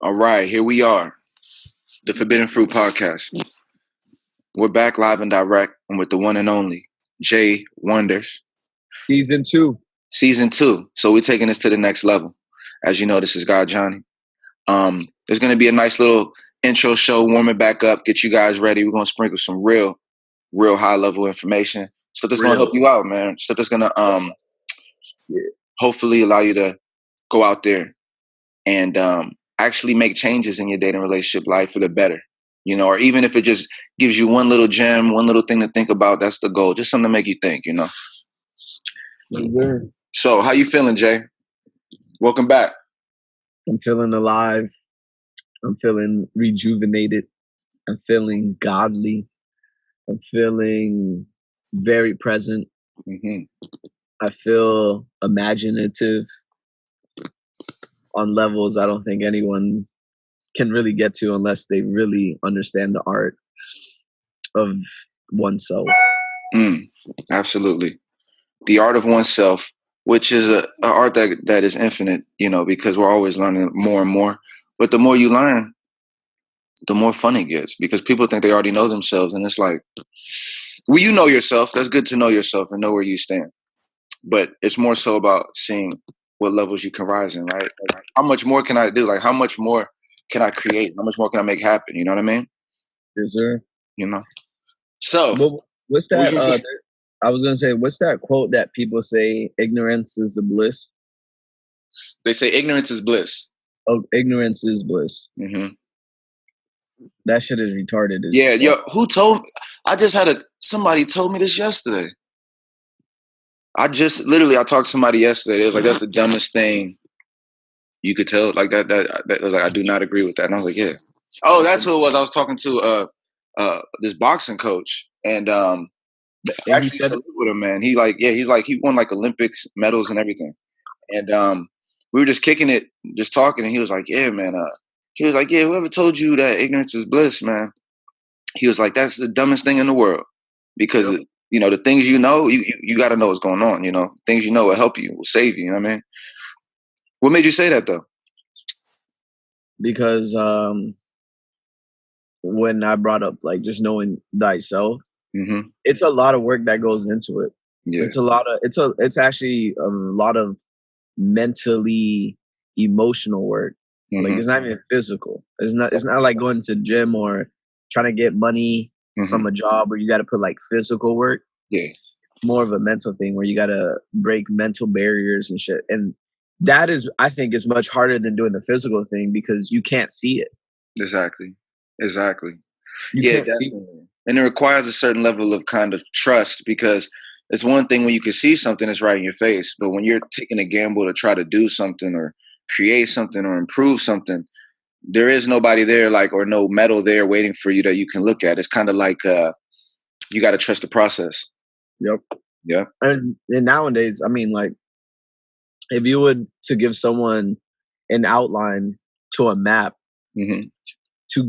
All right, here we are, the Forbidden Fruit Podcast. We're back live and direct, and with the one and only Jay Wonders. Season 2. Season 2. So we're taking this to the next level. As you know, this is God Johnny. There's going to be a nice little intro show, warm it back up, get you guys ready. We're going to sprinkle some real high-level information. Stuff that's going to help you out, man. Stuff that's going to hopefully allow you to go out there and actually make changes in your dating relationship life for the better, you know, or even if it just gives you one little gem, one little thing to think about, that's the goal. Just something to make you think, you know. Mm-hmm. So how you feeling, Jay? Welcome back. I'm feeling alive. I'm feeling rejuvenated. I'm feeling godly. I'm feeling very present. Mm-hmm. I feel imaginative on levels I don't think anyone can really get to unless they really understand the art of oneself. Absolutely. The art of oneself, which is an art that is infinite, you know, because we're always learning more and more. But the more you learn, the more fun it gets, because people think they already know themselves. And it's like, well, you know yourself. That's good to know yourself and know where you stand. But it's more so about seeing what levels you can rise in, right? Like, how much more can I do? Like, how much more can I create? How much more can I make happen? You know what I mean? Yes, sir. You know? So, what's that? I was going to say, what's that quote that people say, ignorance is the bliss? They say ignorance is bliss. Oh, ignorance is bliss. Mm-hmm. That shit is retarded. Yeah, yo, who told me? I just had somebody told me this yesterday. I talked to somebody yesterday. It was like, that's the dumbest thing you could tell. Like that was like, I do not agree with that. And I was like, yeah. Oh, that's who it was. I was talking to this boxing coach, and actually used to live with him, man. He won like Olympics medals and everything. And we were just kicking it, just talking, and he was like, yeah, man. He was like, yeah, whoever told you that ignorance is bliss, man. He was like, that's the dumbest thing in the world, because you know, the things you know, you got to know what's going on. You know, things you know will help you, will save you. You know what I mean? What made you say that though? Because when I brought up like just knowing thyself, it's a lot of work that goes into it. Yeah. It's actually a lot of mentally emotional work. Like, it's not even physical. It's not like going to the gym or trying to get money from a job where you got to put like physical work. Yeah. It's more of a mental thing where you got to break mental barriers and shit. And that is, I think, is much harder than doing the physical thing because you can't see it. Exactly. You can't see it. And it requires a certain level of kind of trust, because it's one thing when you can see something that's right in your face, but when you're taking a gamble to try to do something or create something or improve something, there is nobody there, like, or no metal there waiting for you that you can look at. It's kind of like you got to trust the process. Yep. Yeah. And nowadays, I mean, like, if you would to give someone an outline to a map to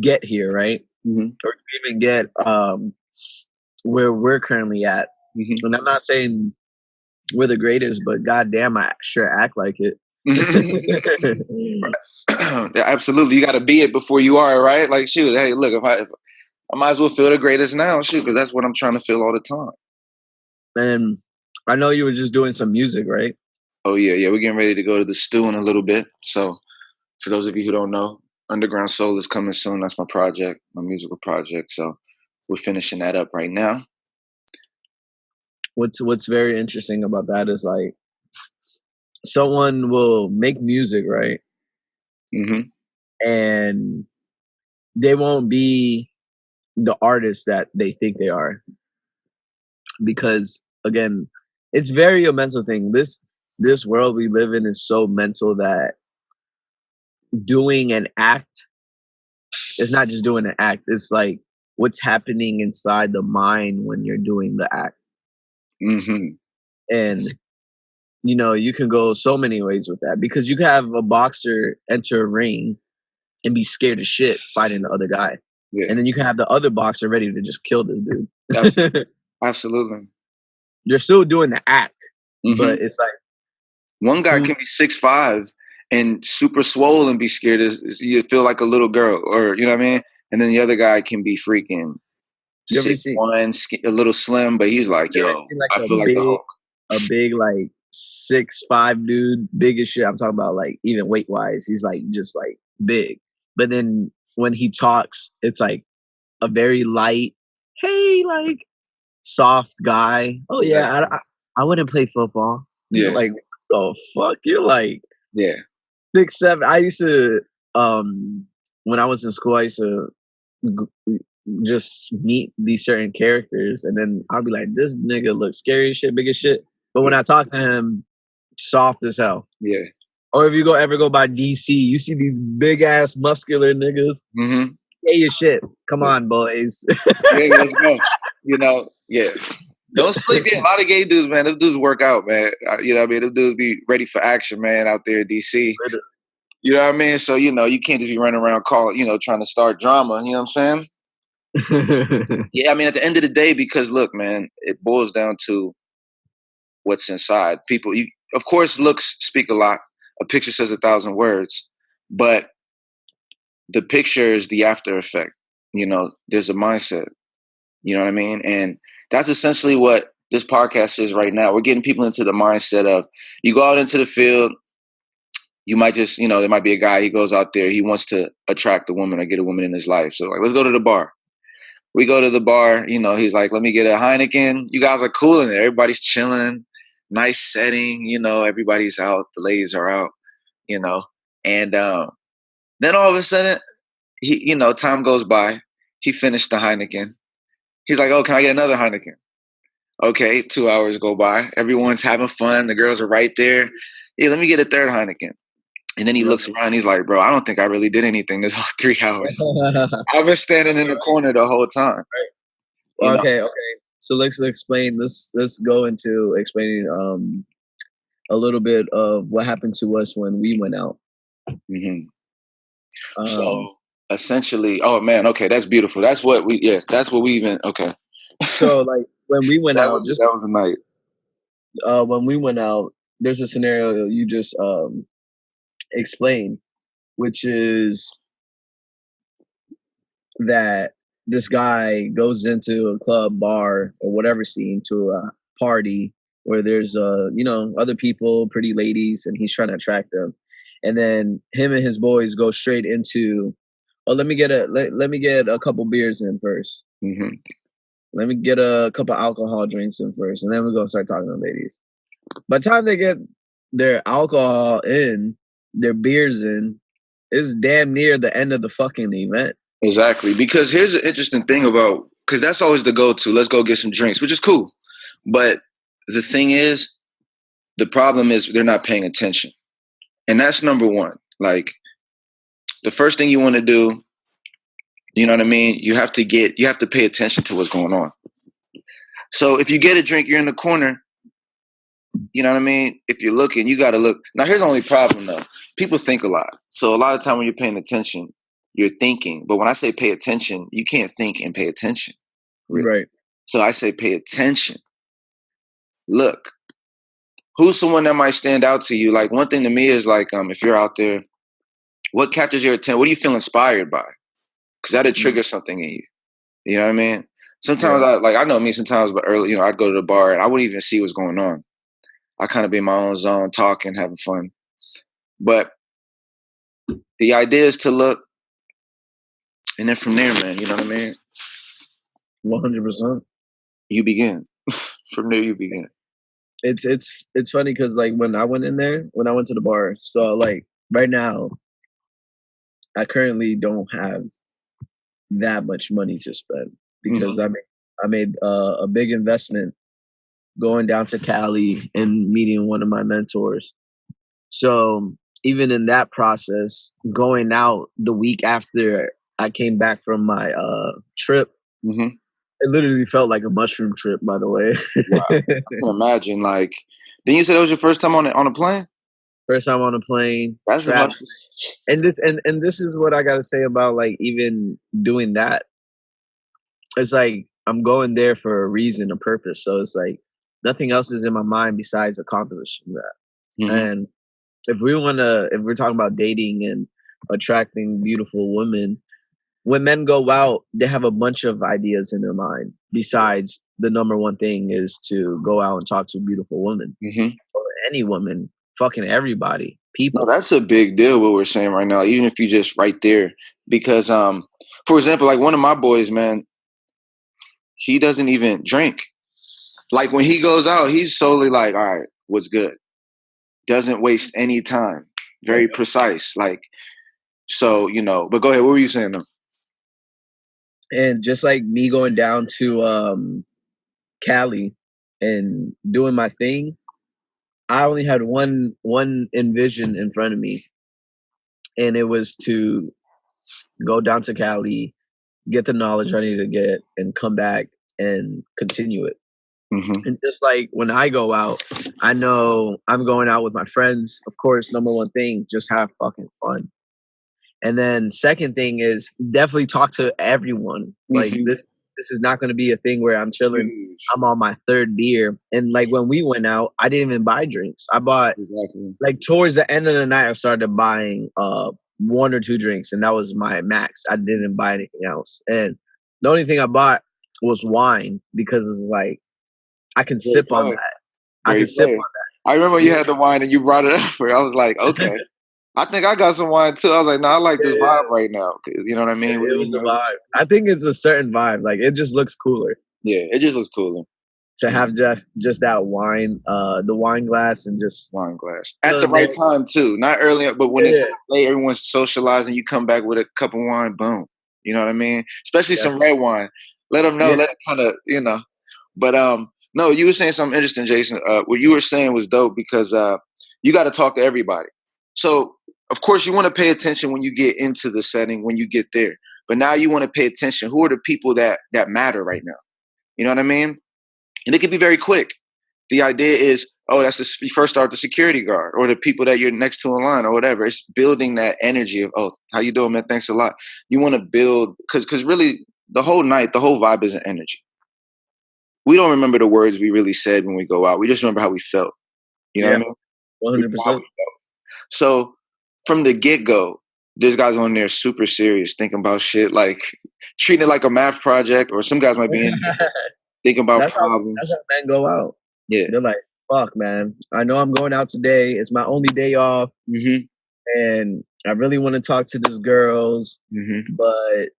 get here, right? Or to even get where we're currently at. And I'm not saying we're the greatest, but goddamn, I sure act like it. Yeah, absolutely. You got to be it before you are, right? Like, shoot, hey, look, if I might as well feel the greatest now, shoot, because that's what I'm trying to feel all the time. And I know you were just doing some music, right? Oh yeah, we're getting ready to go to the stew in a little bit. So, for those of you who don't know, Underground Soul is coming soon. That's my project, my musical project. So, we're finishing that up right now. What's very interesting about that is, like, someone will make music, right? And they won't be the artist that they think they are, because again, it's very a mental thing. This world we live in is so mental that doing an act is not just doing an act. It's like what's happening inside the mind when you're doing the act. And you know, you can go so many ways with that, because you can have a boxer enter a ring and be scared as shit fighting the other guy. Yeah. And then you can have the other boxer ready to just kill this dude. Absolutely. You're still doing the act, but it's like one guy can be 6'5" and super swole and be scared is you feel like a little girl, or you know what I mean. And then the other guy can be freaking You ever 6'1", a little slim, but he's like, yo, seen like I feel like the Hulk. a big like 6'5" dude, big as shit. I'm talking about like even weight wise, he's like just like big. But then when he talks, it's like a very light, hey, like soft guy. Oh yeah, Exactly. I wouldn't play football. You're Yeah, like, what the fuck? You're like yeah, 6'7". I used to when I was in school, I used to just meet these certain characters, and then I'll be like, this nigga looks scary as shit, big as shit. But when yeah, I talk to him, soft as hell. yeah. Or if you ever go by DC, you see these big ass muscular niggas. Mm-hmm. Gay as shit. Come Yeah. on, boys. Yeah, let's go. You know, yeah. Don't sleep. Yeah, a lot of gay dudes, man. Those dudes work out, man. You know what I mean? Those dudes be ready for action, man, out there in DC. You know what I mean? So, you know, you can't just be running around calling, you know, trying to start drama. You know what I'm saying? Yeah, I mean, at the end of the day, because look, man, it boils down to what's inside. People, of course, looks speak a lot. A picture says 1,000 words, but the picture is the after effect. You know, there's a mindset. You know what I mean? And that's essentially what this podcast is right now. We're getting people into the mindset of you go out into the field, you might just, you know, there might be a guy, he goes out there, he wants to attract a woman or get a woman in his life. So like, let's go to the bar. We go to the bar, you know, he's like, let me get a Heineken. You guys are cool in there. Everybody's chilling, nice setting, you know, everybody's out, the ladies are out, you know. And then all of a sudden, he, you know, time goes by. He finished the Heineken. He's like, oh, can I get another Heineken? Okay, 2 hours go by. Everyone's having fun. The girls are right there. Yeah, let me get a third Heineken. And then he looks around. He's like, bro, I don't think I really did anything this whole 3 hours. I've been standing in the corner the whole time. You know? Okay. So let's explain. Let's go into explaining a little bit of what happened to us when we went out. Mm-hmm. So essentially, oh man, okay, that's beautiful. That's what we, yeah, that's what we even, okay. So like when we went out, that was a night. When we went out, there's a scenario you just explained, which is that this guy goes into a club, bar, or whatever scene to a party where there's you know, other people, pretty ladies, and he's trying to attract them. And then him and his boys go straight into, oh, let me get a couple beers in 1st. Mm-hmm. Let me get a couple alcohol drinks in first, and then we're gonna start talking to ladies. By the time they get their alcohol in, their beers in, it's damn near the end of the fucking event. Exactly. Because here's an interesting thing about, because that's always the go-to. Let's go get some drinks, which is cool. But the thing is, the problem is they're not paying attention. And that's number one. Like, the first thing you want to do, you know what I mean? You have to pay attention to what's going on. So if you get a drink, you're in the corner, you know what I mean? If you're looking, you got to look. Now, here's the only problem, though. People think a lot. So a lot of time when you're paying attention, you're thinking. But when I say pay attention, you can't think and pay attention. Really. Right. So I say pay attention. Look, who's someone that might stand out to you? Like, one thing to me is like, if you're out there, what catches your attention? What do you feel inspired by? Because that'll trigger something in you. You know what I mean? Sometimes I know me sometimes, but early, you know, I'd go to the bar and I wouldn't even see what's going on. I kind of be in my own zone, talking, having fun. But the idea is to look, and then from there, man, you know what I mean? 100%. You begin. From there, you begin. It's funny because like when I went to the bar, so like right now, I currently don't have that much money to spend because I made a big investment going down to Cali and meeting one of my mentors. So even in that process, going out the week after I came back from my trip, it literally felt like a mushroom trip. By the way, Wow. I can imagine. Like, then you said it was your first time on a plane. First time on a plane. That's a much. And this is what I gotta say about like even doing that. It's like I'm going there for a reason, a purpose. So it's like nothing else is in my mind besides accomplishing that. And if we're talking about dating and attracting beautiful women, when men go out, they have a bunch of ideas in their mind. Besides, the number one thing is to go out and talk to a beautiful woman, Hmm. or any woman, fucking everybody, No, people. that's a big deal. What we're saying right now, even if you just right there, because for example, like one of my boys, man, he doesn't even drink. Like when he goes out, he's solely like, all right, what's good? Doesn't waste any time. Very Okay. precise. Like so, But go ahead. What were you saying though? And just like me going down to Cali and doing my thing, I only had one envision in front of me, and it was to go down to Cali, get the knowledge I need to get, and come back and continue it. Hmm. And just like when I go out, I know I'm going out with my friends. Of course, number one thing, just have fucking fun. And then second thing is definitely talk to everyone. Like Hmm. this is not going to be a thing where I'm chilling. Huge. I'm on my third beer. And like when we went out, I didn't even buy drinks. I bought Exactly. like towards the end of the night I started buying one or two drinks, and that was my max. I didn't buy anything else. And the only thing I bought was wine because it's like I can Very sip on player. that. I Very can sip player. on I remember that. you had the wine and you brought it up. I was like, okay. I think I got some wine too. I was like, no, I like this Yeah. vibe right now. 'Cause you know what I mean? It was a vibe. I think it's a certain vibe. Like it just looks cooler Yeah, it just looks cooler. to have just that wine, the wine glass, and just Wine glass at the chilling there. right time too, not early, but when it's Yeah, late, everyone's socializing. You come back with a cup of wine, boom. You know what I mean? Especially yeah, some red wine. Let them know. yeah. Let it kind of, But no, you were saying something interesting, Jason. What you were saying was dope because you got to talk to everybody. So of course you want to pay attention when you get into the setting when you get there. But now you want to pay attention. Who are the people that matter right now? You know what I mean? And it can be very quick. The idea is, oh, you first start the security guard or the people that you're next to in line or whatever. It's building that energy of, oh, how you doing, man? Thanks a lot. You want to build because really the whole night, the whole vibe is an energy. We don't remember the words we really said when we go out. We just remember how we felt. You know what I Yeah, mean? We remember how 100%. we felt. So from the get go, this guy's on there super serious, thinking about shit, like treating it like a math project, or some guys might be in thinking about That's problems. how men go out. Yeah. They're like, "Fuck, man. I know I'm going out today. It's my only day off, Hmm. and I really want to talk to these girls, Hmm. but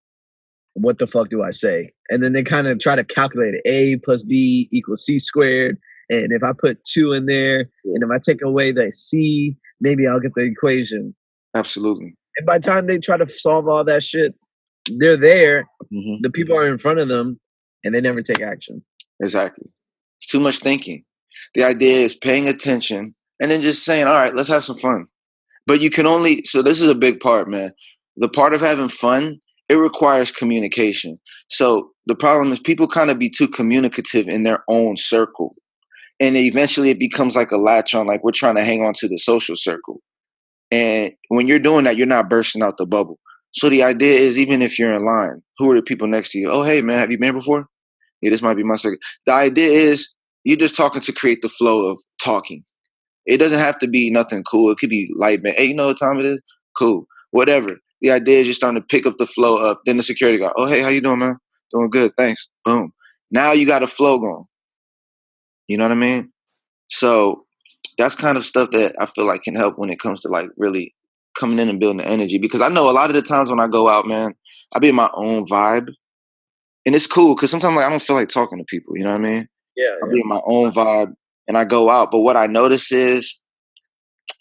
what the fuck do I say?" And then they kind of try to calculate it. A plus B equals C squared. And if I put two in there, Yeah. and if I take away the C, maybe I'll get the equation. Absolutely. And by the time they try to solve all that shit, they're there. Hmm. The people are in front of them, and they never take action. Exactly. It's too much thinking. The idea is paying attention and then just saying, all right, let's have some fun. But you can only, so this is a big part, man. The part of having fun, it requires communication. So the problem is people kind of be too communicative in their own circle. And eventually it becomes like a latch on, like we're trying to hang on to the social circle. And when you're doing that, you're not bursting out the bubble. So the idea is even if you're in line, who are the people next to you? Oh, hey, man, have you been before? Yeah, this might be my second. The idea is you're just talking to create the flow of talking. It doesn't have to be nothing cool. It could be light, man. Hey, you know what time it is? Cool. Whatever. The idea is you're starting to pick up the flow of then the security guard. Oh, hey, how you doing, man? Doing good. Thanks. Boom. Now you got a flow going. You know what I mean? So that's kind of stuff that I feel like can help when it comes to like really coming in and building the energy. Because I know a lot of the times when I go out, man, I be in my own vibe. And it's cool because sometimes like I don't feel like talking to people. You know what I mean? Yeah, I'll yeah. be in my own vibe and I go out. But what I notice is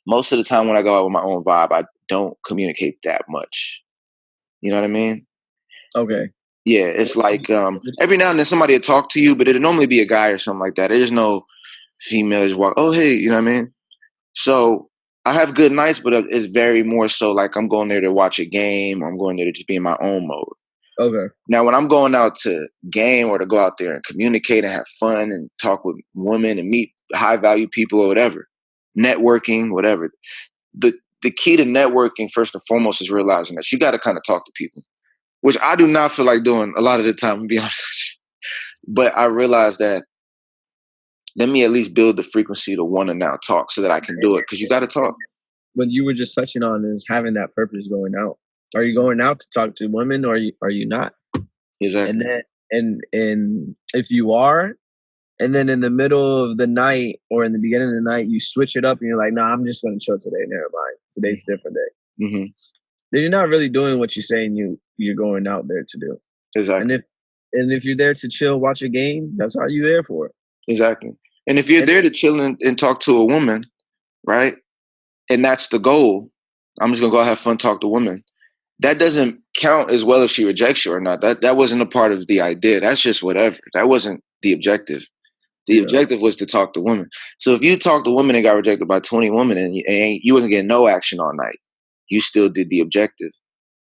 most of the time when I go out with my own vibe, I don't communicate that much. You know what I mean? Okay. Yeah, it's like every now and then somebody will talk to you, but it'll normally be a guy or something like that. There's no females walk. Oh, hey, you know what I mean? So I have good nights, but it's very more so like I'm going there to watch a game or I'm going there to just be in my own mode. Okay. Now, when I'm going out to game or to go out there and communicate and have fun and talk with women and meet high value people or whatever, networking, whatever, the key to networking first and foremost is realizing that you got to kind of talk to people, which I do not feel like doing a lot of the time, to be honest with you. But I realized that let me at least build the frequency to want to now talk so that I can do it because you got to talk. what you were just touching on is having that purpose going out. Are you going out to talk to women, or are you not? And Exactly. then and if you are, and then in the middle of the night or in the beginning of the night you switch it up and you're like, nah, I'm just gonna chill today. Never mind. Today's a different day. Mm-hmm. Then you're not really doing what you're saying you're going out there to do. And Exactly. if you're there to chill, watch a game, that's all you're there for. Exactly. And if you're And there to chill and talk to a woman, right? And that's the goal. I'm just gonna go have fun, talk to women. That doesn't count as well if she rejects you or not. That wasn't a part of the idea. That's just whatever. That wasn't the objective. The yeah. objective was to talk to women. So if you talked to women and got rejected by 20 women and you wasn't getting no action all night, you still did the objective.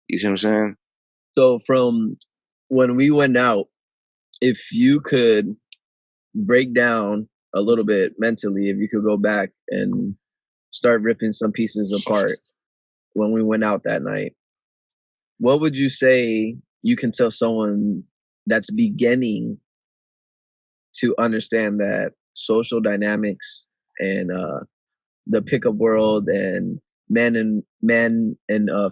You see what I'm saying? So from when we went out, if you could break down a little bit mentally, if you could go back and start ripping some pieces apart when we went out that night, what would you say you can tell someone that's beginning to understand that social dynamics and the pickup world and men and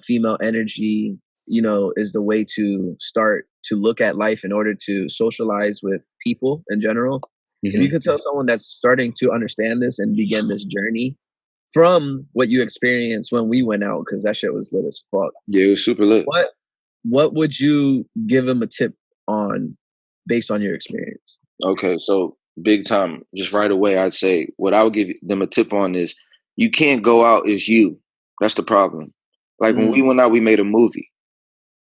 female energy, is the way to start to look at life in order to socialize with people in general? If you Mm-hmm. could tell someone that's starting to understand this and begin this journey from what you experienced when we went out, because that shit was lit as fuck. Yeah, it was super lit. What would you give them a tip on based on your experience? Okay, so big time, just right away, I'd say what I would give them a tip on is you can't go out as you. That's the problem. Like when we Mm, went out, we made a movie.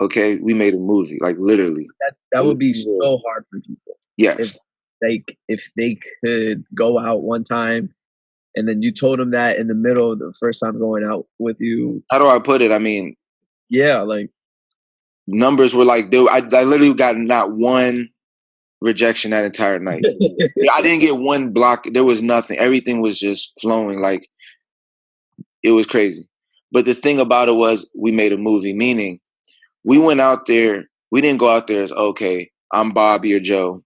Okay, we made a movie, like literally. that would be Yeah. so hard for people if Yes. they could go out one time and then you told them that in the middle of the first time going out with you. How do I put it? I mean, Yeah, like numbers were like, dude, I literally got not one rejection that entire night. Yeah, I didn't get one block. There was nothing. Everything was just flowing. Like it was crazy. But the thing about it was we made a movie, meaning we went out there. We didn't go out there as, okay, I'm Bobby or Joe,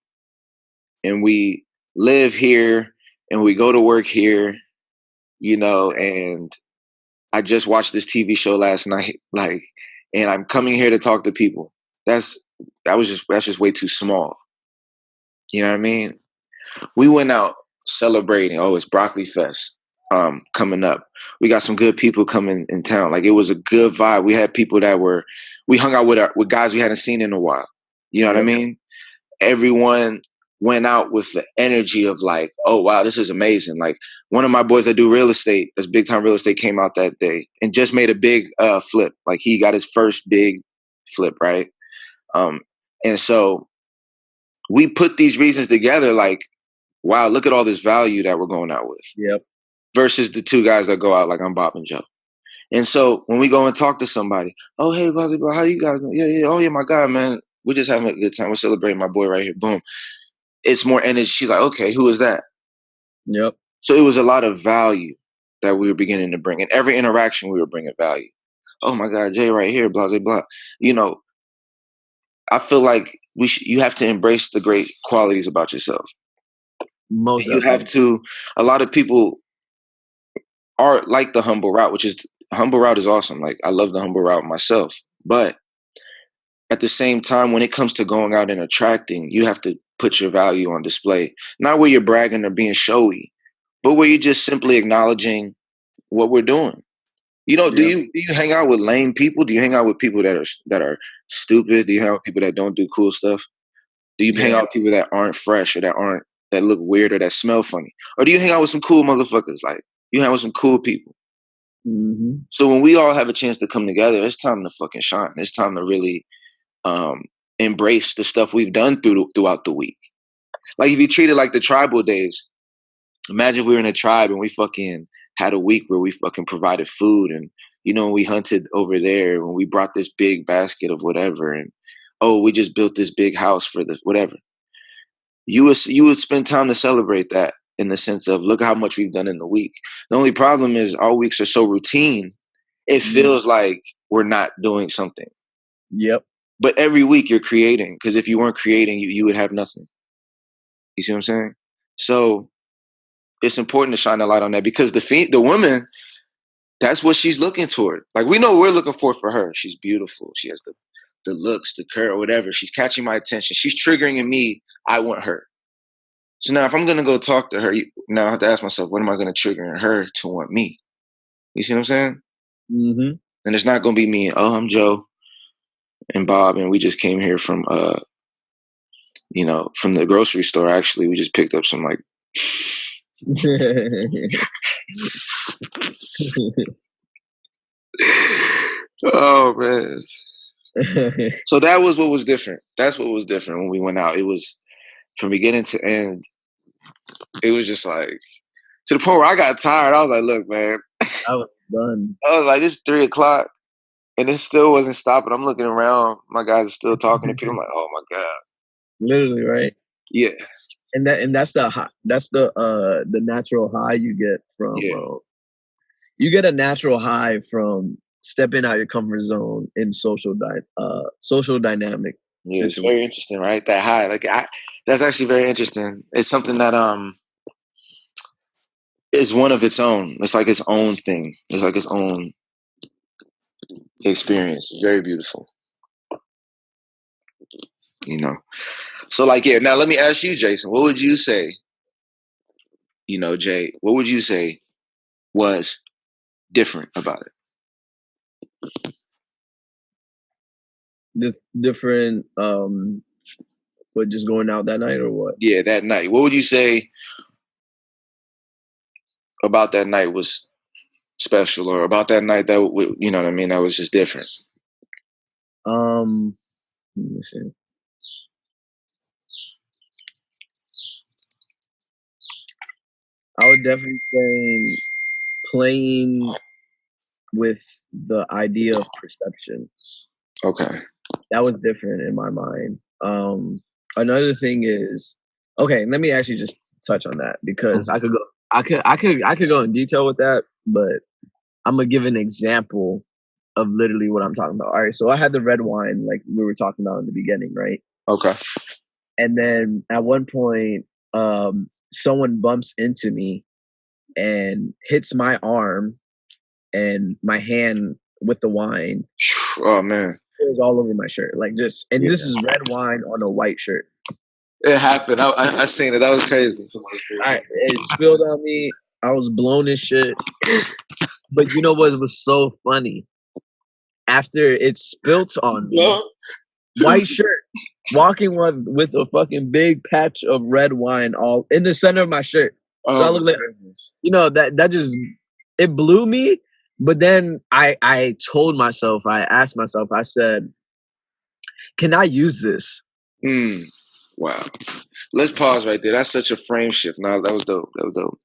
and we live here and we go to work here, and I just watched this TV show last night, like, and I'm coming here to talk to people. That's that's just way too small. You know what I mean? We went out celebrating. Oh, it's Broccoli Fest coming up. We got some good people coming in town. Like it was a good vibe. We had people we hung out with guys we hadn't seen in a while. You know what I Yep. mean? Everyone went out with the energy of like, oh wow, this is amazing. Like one of my boys that do real estate, that's big time real estate, came out that day and just made a big flip. Like he got his first big flip, right? Um, and so we put these reasons together, like, wow, look at all this value that we're going out with Yep. versus the two guys that go out like I'm Bob and Joe. And so when we go and talk to somebody, oh, hey, blah, blah, blah, how you guys doing? Yeah, yeah, oh, yeah, my God, man. We're just having a good time. We're celebrating my boy right here. Boom. It's more energy. She's like, okay, who is that? Yep. So it was a lot of value that we were beginning to bring. In every interaction, we were bringing value. Oh, my God, Jay right here, blah, blah, blah. I feel like you have to embrace the great qualities about yourself. Most You have definitely. to, a lot of people are like the humble route, humble route is awesome. Like I love the humble route myself. But at the same time, when it comes to going out and attracting, you have to put your value on display. Not where you're bragging or being showy, but where you're just simply acknowledging what we're doing. Do Yep. you hang out with lame people? Do you hang out with people that are stupid? Do you hang out with people that don't do cool stuff? Do you hang Yeah. out with people that aren't fresh or that look weird or that smell funny? Or do you hang out with some cool motherfuckers? Like you hang out with some cool people. Mm-hmm. So when we all have a chance to come together, it's time to fucking shine. It's time to really um, embrace the stuff we've done throughout the week. Like if you treat it like the tribal days, imagine if we were in a tribe and we fucking had a week where we fucking provided food and we hunted over there when we brought this big basket of whatever and oh we just built this big house for this whatever. You would spend time to celebrate that in the sense of look how much we've done in the week. The only problem is our weeks are so routine, it Mm-hmm. feels like we're not doing something. Yep. But every week you're creating, because if you weren't creating, you would have nothing. You see what I'm saying? So it's important to shine a light on that because the women, That's what she's looking toward. Like we know we're looking for her. She's beautiful. She has the looks, the curve, whatever. She's catching my attention. She's triggering in me. I want her. So now, if I'm gonna go talk to her, now I have to ask myself, what am I gonna trigger in her to want me? You see what I'm saying? Mm-hmm. And it's not gonna be me. Oh, I'm Joe and Bob, and we just came here from from the grocery store. Actually, we just picked up some like. Oh man. So that was what was different. That's what was different when we went out. It was from beginning to end. It was just like to the point where I got tired. I was like, look, man. I was done. I was like, it's 3:00 and it still wasn't stopping. I'm looking around. My guys are still talking to people. I'm like, oh my God. Literally, right? Yeah. And that's the high, that's the natural high you get from you get a natural high from stepping out your comfort zone in social dynamic Yeah, it's situation. very interesting, right? That high. That's actually very interesting. It's something that is one of its own. It's like its own thing. It's like its own experience. It's very beautiful. So like, yeah, now let me ask you, Jason, what would you say, Jay, what would you say was different about it? Different but just going out that night or what? Yeah, that night. What would you say about that night was special, or about that night that you know what I mean, that was just different? Let me see. I would definitely say playing with the idea of perception. Okay. That was different in my mind. Another thing is, okay, let me actually just touch on that because I could go in detail with that, but I'm gonna give an example of literally what I'm talking about. All right, so I had the red wine like we were talking about in the beginning, right? Okay. And then at one point, someone bumps into me and hits my arm and my hand with the wine. Oh man. It was all over my shirt, like just, and this is red wine on a white shirt. It happened. I seen it. That was crazy. It spilled on me. I was blown as shit. But you know what was so funny? After it spilt on me, white shirt, walking with a fucking big patch of red wine all in the center of my shirt. So I look like, that just, it blew me. But then I told myself, I asked myself, I said, can I use this? Wow. Let's pause right there. That's such a frame shift. No, that was dope. That was dope.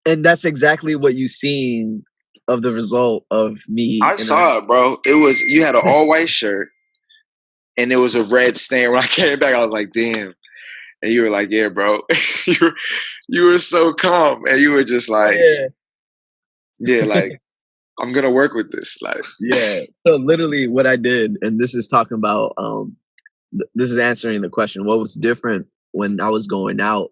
And that's exactly what you seen of the result of me. I saw it, bro. It was, you had an all white shirt and there was a red stain. When I came back, I was like, damn. And you were like, yeah, bro. you were so calm. And you were just like, yeah, like, I'm gonna work with this. Like, yeah. So literally what I did, and this is talking about this is answering the question, what was different when I was going out?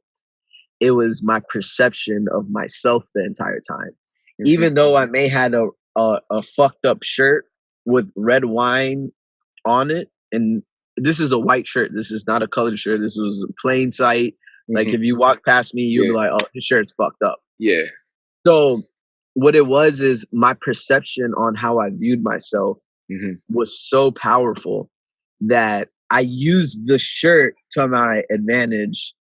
It was my perception of myself the entire time. Mm-hmm. Even though I may had a fucked up shirt with red wine on it, and this is a white shirt. This is not a colored shirt. This was a plain sight. Like if you walk past me, you'll be like, "Oh, his shirt's fucked up." Yeah. So what it was is my perception on how I viewed myself was so powerful that I used the shirt to my advantage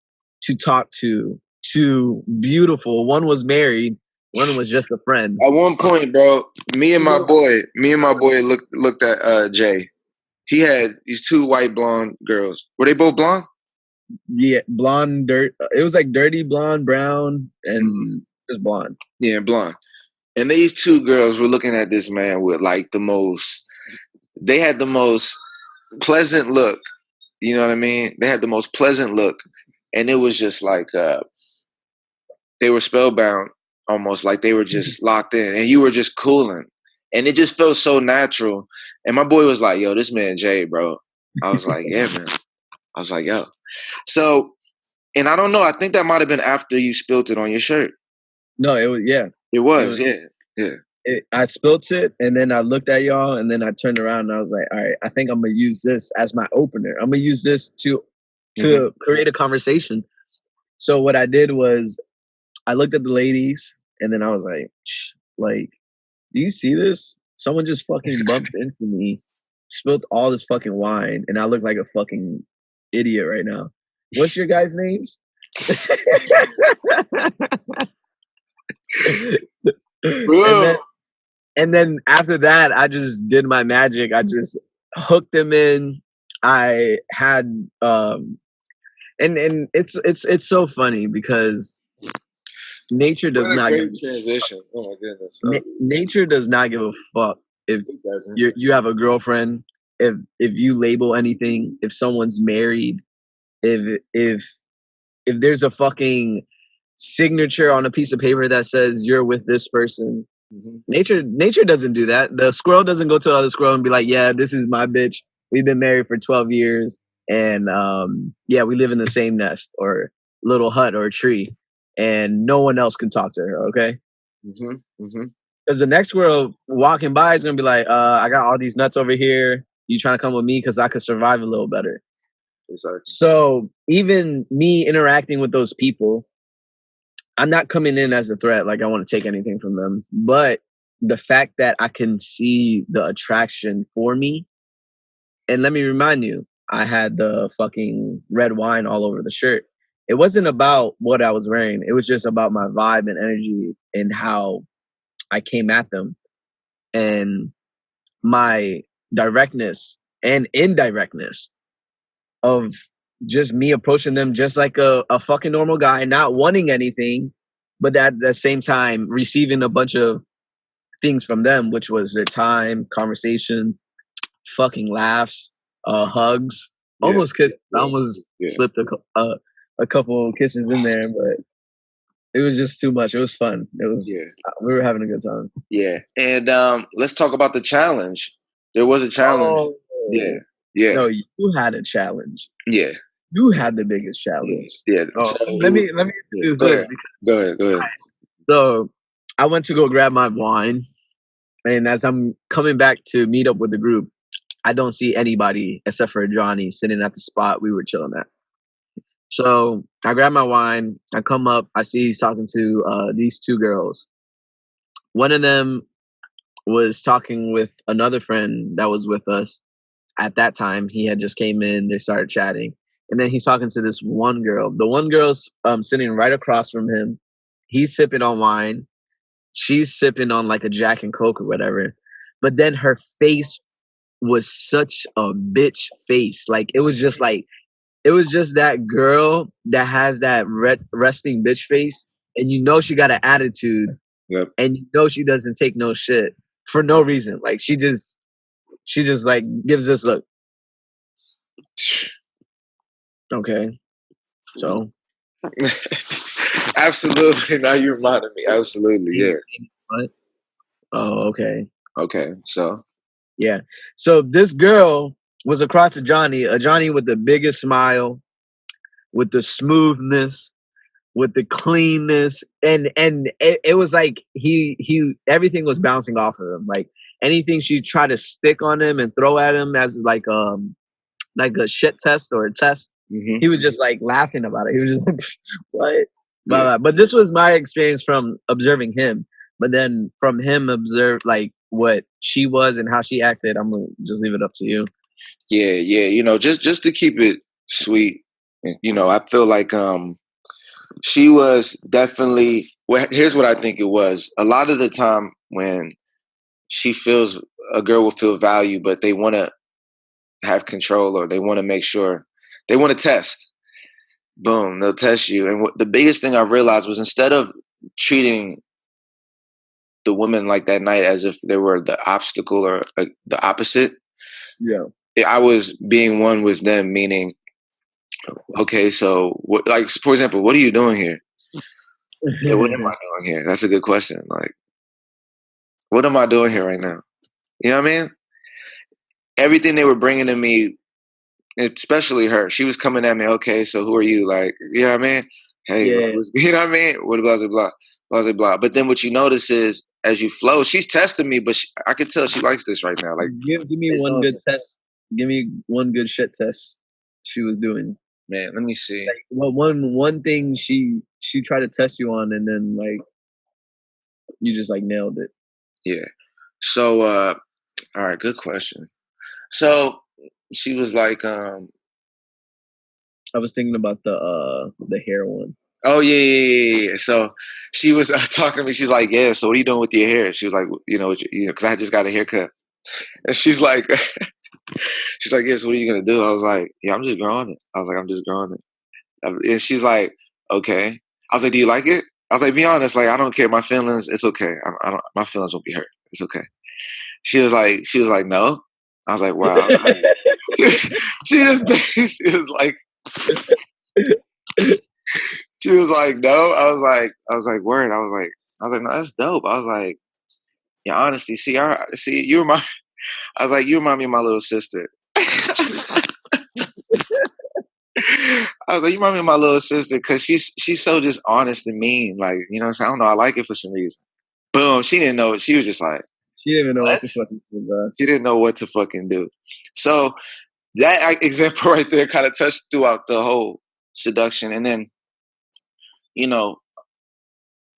to talk to two beautiful. One was married. One was just a friend. At one point, bro, me and my boy looked at Jay. He had these two white blonde girls. Were they both blonde? Yeah, blonde, it was like dirty blonde, brown, and just blonde. Yeah, blonde. And these two girls were looking at this man with like they had the most pleasant look. You know what I mean? They had the most pleasant look. And it was just like they were spellbound, almost like they were just locked in. And you were just cooling. And it just felt so natural. And my boy was like, yo, this man Jay, bro. I was like, yeah, man. I was like, yo. So, and I don't know. I think that might have been after you spilled it on your shirt. No, it was, yeah. It was. Yeah. I spilt it, and then I looked at y'all, and then I turned around and I was like, all right, I think I'm gonna use this as my opener. I'm gonna use this to Mhm. create a conversation. So what I did was I looked at the ladies, and then I was like, like, do you see this? Someone just fucking bumped into me, spilled all this fucking wine, and I look like a fucking idiot right now. What's your guys' names? and then Ugh. and then after that, I just did my magic. I just hooked them in. I had and it's so funny because nature does What a not give great transition. Oh my goodness. nature does not give a fuck if It doesn't. you have a girlfriend, if you label anything, if someone's married, if there's a fucking signature on a piece of paper that says you're with this person. Mm-hmm. Nature doesn't do that. The squirrel doesn't go to the other squirrel and be like, yeah, this is my bitch. We've been married for 12 years and yeah, we live in the same nest or little hut or tree and no one else can talk to her, okay? Mm-hmm. Mm-hmm. Because the next squirrel walking by is gonna be like, I got all these nuts over here. You trying to come with me because I could survive a little better. Exactly. So even me interacting with those people, I'm not coming in as a threat, like I want to take anything from them. But the fact that I can see the attraction for me, and let me remind you, I had the fucking red wine all over the shirt. It wasn't about what I was wearing. It was just about my vibe and energy and how I came at them and my directness and indirectness of just me approaching them just like a fucking normal guy, not wanting anything, but at the same time receiving a bunch of things from them, which was their time, conversation, fucking laughs, hugs, Yeah. almost kissed. I Yeah. almost Yeah. slipped a couple kisses in there, but it was just too much. It was fun. It was. Yeah. We were having a good time. Yeah. And let's talk about the challenge. There was a challenge. Oh, Yeah. Yeah. no, you had a challenge. Yeah. You had the biggest challenge. Yeah. Oh, So let me yeah. introduce Go it. ahead. Go ahead. Go ahead. So I went to go grab my wine, and as I'm coming back to meet up with the group, I don't see anybody except for Johnny sitting at the spot we were chilling at. So I grab my wine. I come up. I see he's talking to these two girls. One of them was talking with another friend that was with us at that time. He had just came in. They started chatting, and then he's talking to this one girl. The one girl's sitting right across from him. He's sipping on wine. She's sipping on like a Jack and Coke or whatever. But then her face was such a bitch face. Like it was just that girl that has that resting bitch face, and you know she got an attitude, Yep. and you know she doesn't take no shit for no reason. Like she just like gives this look. Okay, so Absolutely. Now you reminded me. Absolutely. Yeah. what? Oh, okay. Okay. So Yeah. So this girl was across to Johnny, a Johnny with the biggest smile, with the smoothness, with the cleanness, and it was like he everything was bouncing off of him. Like anything she tried to stick on him and throw at him as like a shit test or a test, he was just like laughing about it. He was just like, what? Blah, blah. But this was my experience from observing him. But then from him observe like what she was and how she acted, I'm gonna just leave it up to you. yeah, yeah. You know, just to keep it sweet, you know, I feel like she was definitely well, here's what I think it was. A lot of the time when she feels a girl will feel value, but they want to have control or they want to make sure they want to test. Boom, they'll test you. And the biggest thing I realized was instead of treating the women like that night as if they were the obstacle or the opposite, Yeah. I was being one with them, meaning, okay, so what, like, for example, what are you doing here? Yeah, what am I doing here? That's a good question. Like, what am I doing here right now? You know what I mean? Everything they were bringing to me, especially her, she was coming at me. Okay, so who are you? Like, you know what I mean? Hey, Yeah. like, you know what I mean? What blah blah blah. blah, blah. But then what you notice is as you flow, she's testing me, but I can tell she likes this right now. Like, give me it's one doing good something. test. Give me one good shit test she was doing. Man, let me see. Like, well, one thing she tried to test you on, and then like you just like nailed it. Yeah. So, all right, good question. So she was like, I was thinking about the hair one. oh yeah. So she was talking to me. She's like, yeah. So what are you doing with your hair? She was like, because I just got a haircut, and she's like, she's like, yes. What are you gonna do? I was like, yeah, I'm just growing it. I was like, I'm just growing it. And she's like, okay. I was like, do you like it? I was like, be honest. Like, I don't care. My feelings, it's okay. I don't. My feelings won't be hurt. It's okay. She was like, no. I was like, wow. She was like, she was like, no. I was like, word. I was like, no, that's dope. I was like, yeah, honestly, see, you remind. I was like, you remind me of my little sister. I was like, you remind me of my little sister because she's so just honest and mean. Like, you know what I'm saying? I don't know. I like it for some reason. Boom. She didn't know. She was just like, She didn't even know what? what to fucking do, bro. She didn't know what to fucking do. So that example right there kind of touched throughout the whole seduction. And then, you know,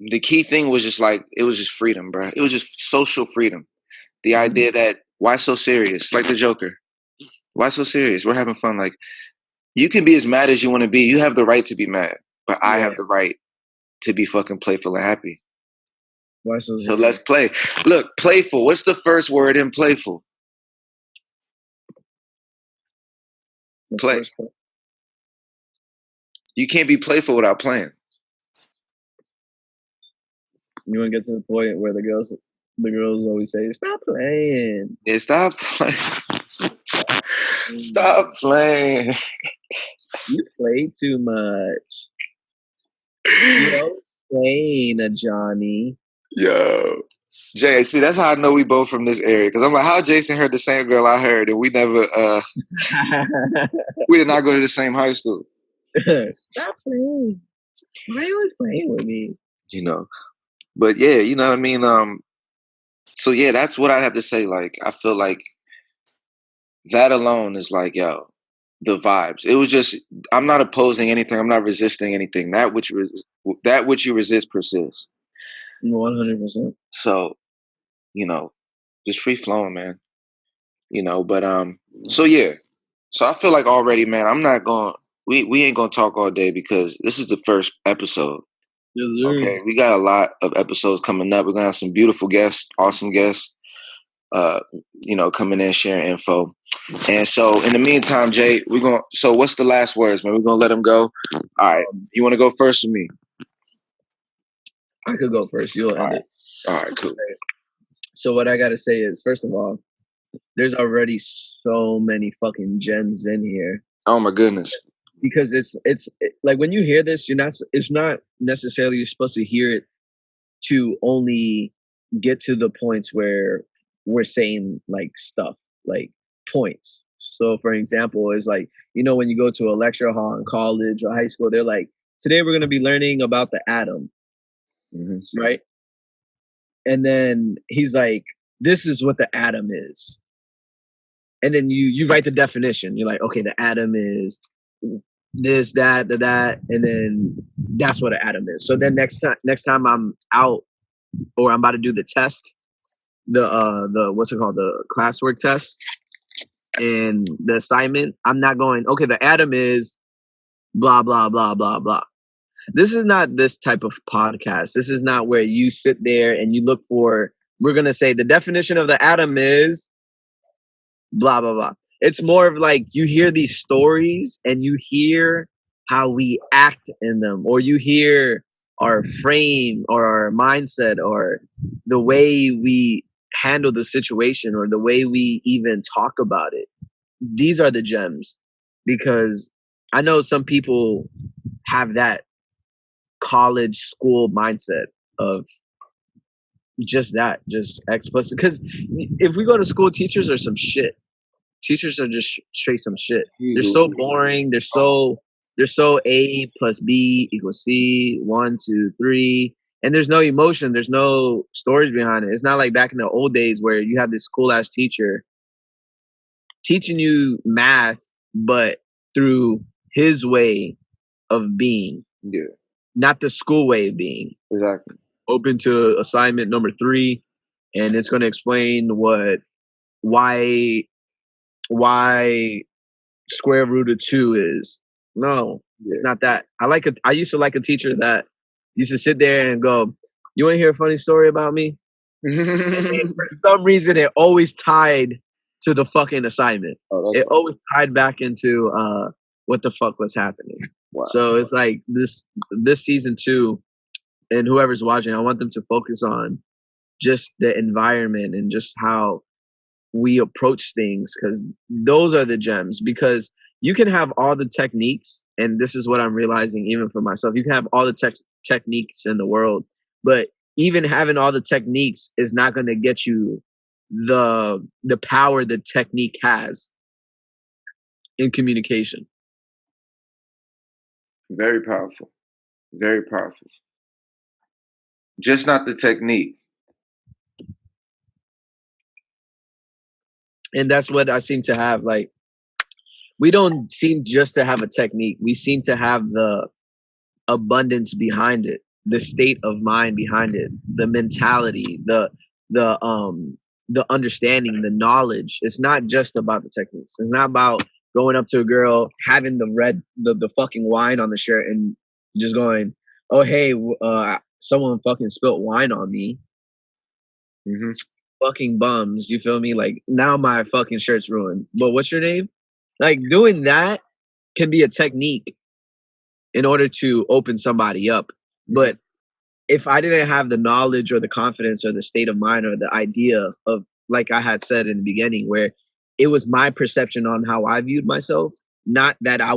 the key thing was just like, it was just freedom, bro. It was just social freedom. The idea that why so serious? Like the Joker. Why so serious? We're having fun. Like, you can be as mad as you want to be. You have the right to be mad, but I have the right to be fucking playful and happy. Why so So let's play. Look, playful. What's the first word in playful? Play. You can't be playful without playing. You want to get to the point where the girls always say, "Stop playing." Yeah, stop playing. Stop playing. You play too much. You don't play, Johnny. Yo. Jay, see, that's how I know we both from this area. Because I'm like, how Jason heard the same girl I heard, and we never, we did not go to the same high school. Stop playing. Why are you always playing with me? You know, but yeah, you know what I mean. So yeah, that's what I have to say. Like, I feel like that alone is like, yo, the vibes. It was just, I'm not opposing anything. I'm not resisting anything. That which you resist persists. 100%. So, you know, just free flowing, man. You know, but so yeah. So I feel like already, man, I'm not going we ain't gonna talk all day because this is the first episode. Yes, okay. We got a lot of episodes coming up. We're gonna have some beautiful guests, awesome guests, coming in, sharing info. And so in the meantime, Jay, so what's the last words, man? We're gonna let them go. All right. You wanna go first or me? I could go first. You'll end it. All right, cool. So what I gotta say is, first of all, there's already so many fucking gems in here. Oh my goodness. Because it's like when you hear this, it's not necessarily you're supposed to hear it to only get to the points where we're saying like stuff, like points. So for example, it's like, when you go to a lecture hall in college or high school, they're like, today we're going to be learning about the atom. Mm-hmm. Right? And then he's like, this is what the atom is. And then you write the definition. You're like, okay, the atom is this, that, and then that's what an atom is. So then next time I'm out or I'm about to do the test, the what's it called, the classwork test and the assignment, I'm not going, okay, the atom is blah blah blah blah blah. This is not this type of podcast. This is not where you sit there and you look for, we're gonna say the definition of the atom is blah blah blah. It's more of like you hear these stories and you hear how we act in them, or you hear our frame or our mindset or the way we handle the situation or the way we even talk about it. These are the gems, because I know some people have that college school mindset of just explicit. Because if we go to school, teachers are some shit. Teachers are just straight some shit. They're so boring. They're so A plus B equals C, 1, 2, 3, and there's no emotion, there's no stories behind it. It's not like back in the old days where you had this cool ass teacher teaching you math, but through his way of being, Yeah, not the school way of being. exactly. Open to assignment number 3, and it's going to explain why square root of 2 is. No, it's Yeah. not that. I used to like a teacher that used to sit there and go, "You want to hear a funny story about me?" For some reason, it always tied to the fucking assignment. Oh, It that's always tied back into what the fuck was happening. wow. So it's like this season 2, and whoever's watching, I want them to focus on just the environment and just how we approach things, because those are the gems. Because you can have all the techniques, and this is what I'm realizing even for myself, you can have all the techniques in the world, but even having all the techniques is not going to get you the power the technique has in communication. Very powerful. Very powerful. Just not the technique. And that's what I seem to have. Like, we don't seem just to have a technique, we seem to have the abundance behind it, the state of mind behind it, the mentality, the understanding, the knowledge. It's not just about the techniques. It's not about going up to a girl, having the fucking wine on the shirt and just going, "Oh hey, someone fucking spilt wine on me." Mm-hmm. Fucking bums, you feel me? Like, now my fucking shirt's ruined. But what's your name? Like, doing that can be a technique in order to open somebody up. But if I didn't have the knowledge or the confidence or the state of mind or the idea of, like I had said in the beginning, where it was my perception on how I viewed myself, not that I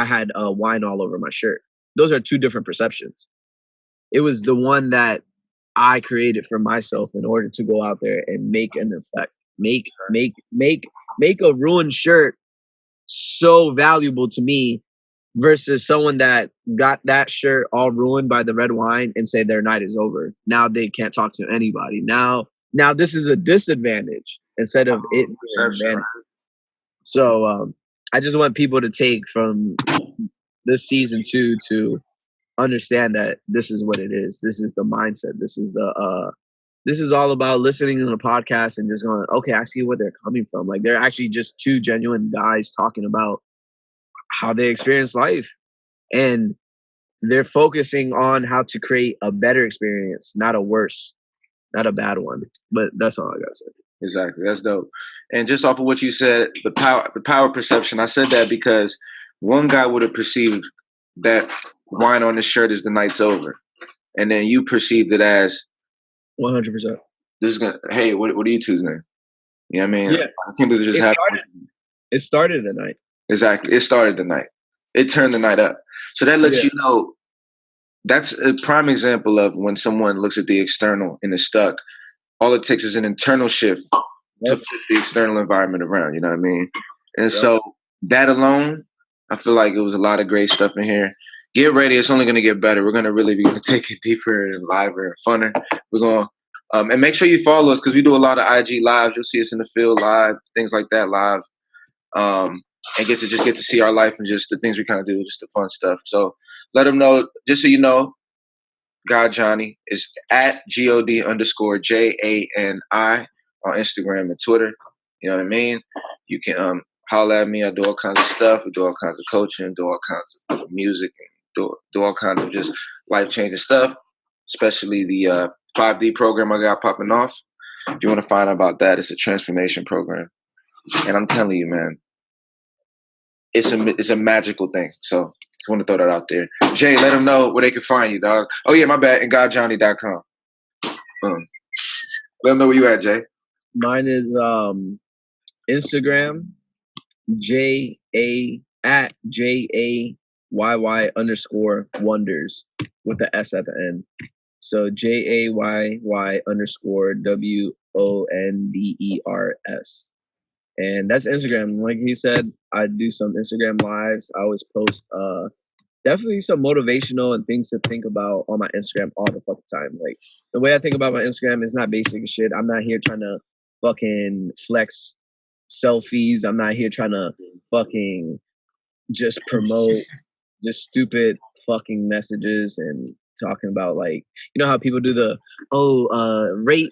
had wine all over my shirt. Those are two different perceptions. It was the one that I created for myself in order to go out there and make an effect, make a ruined shirt so valuable to me, versus someone that got that shirt all ruined by the red wine and say their night is over. Now they can't talk to anybody. Now this is a disadvantage instead of it being an advantage. So I just want people to take from this season 2 to understand that this is what it is. This is the mindset. This is all about listening to the podcast and just going, okay, I see where they're coming from. Like, they're actually just two genuine guys talking about how they experience life. And they're focusing on how to create a better experience, not a worse, not a bad one. But that's all I gotta say. Exactly. That's dope. And just off of what you said, the power perception, I said that because one guy would have perceived that wine on his shirt is the night's over. And then you perceived it as 100%. this is gonna, hey, what are you two's name? You know what I mean? Yeah. I can't believe it just happened. It started the night. Exactly. It started the night. It turned the night up. So that lets you know, that's a prime example of when someone looks at the external and is stuck. All it takes is an internal shift to flip the external environment around. You know what I mean? And so that alone, I feel like it was a lot of great stuff in here. Get ready. It's only going to get better. We're going to really be going to take it deeper and liver and funner. We're going to, and make sure you follow us because we do a lot of IG lives. You'll see us in the field live, things like that live. And get to see our life and just the things we kind of do, just the fun stuff. So let them know, just so you know, God Johnny is at God_JANI on Instagram and Twitter. You know what I mean? You can holler at me. I do all kinds of stuff. We do all kinds of coaching, do all kinds of music, and do all kinds of just life-changing stuff, especially the 5D program I got popping off. If you want to find out about that, it's a transformation program. And I'm telling you, man, it's a magical thing. So just want to throw that out there. Jay, let them know where they can find you, dog. Oh yeah, my bad. And GodJohnny.com. Let them know where you at, Jay. Mine is Instagram, at JAYY_wonders with the S at the end. So JAYY_WONDERS. And that's Instagram. Like he said, I do some Instagram lives. I always post definitely some motivational and things to think about on my Instagram all the fucking time. Like the way I think about my Instagram is not basic as shit. I'm not here trying to fucking flex selfies. I'm not here trying to fucking just promote just stupid fucking messages and talking about, like, you know how people do the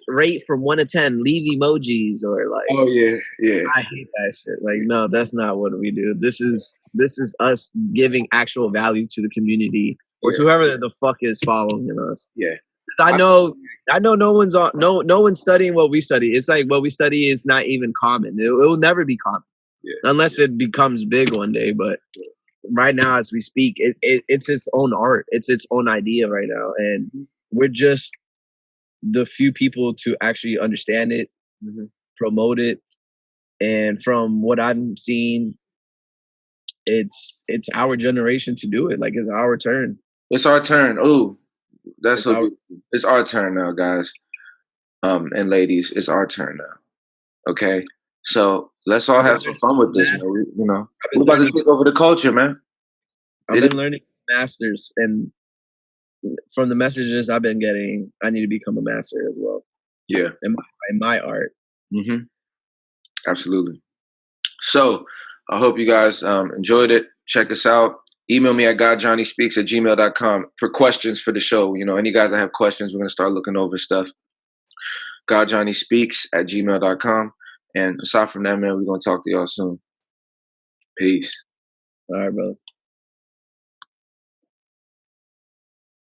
rate from 1 to 10, leave emojis, or like, Oh yeah, yeah, I hate that shit. Like, no, that's not what we do. This is us giving actual value to the community or to yeah, whoever the fuck is following us. yeah. 'Cause I, I know no one's on no one's studying what we study. It's like what we study is not even common. It will never be common yeah. unless it becomes big one day. But right now, as we speak, it's its own art. It's its own idea right now, and we're just the few people to actually understand it, promote it, and from what I'm seeing, it's our generation to do it. Like, it's our turn. It's our turn. Oh, that's It's so our beautiful. It's our turn now, guys. And ladies, it's our turn now. Okay. So let's all I've been have some learning fun with this, man. masters. I've We're been about to learning. take over the culture, man. I've It is, been learning masters, and from the messages I've been getting, I need to become a master as well yeah. in my art. Mm-hmm. Absolutely. So I hope you guys enjoyed it. Check us out. Email me at godjohnny speaks@gmail.com for questions for the show. Any guys that have questions, we're going to start looking over stuff. godjohnny speaks@gmail.com. And aside from that, man, we're going to talk to y'all soon. Peace. All right, brother.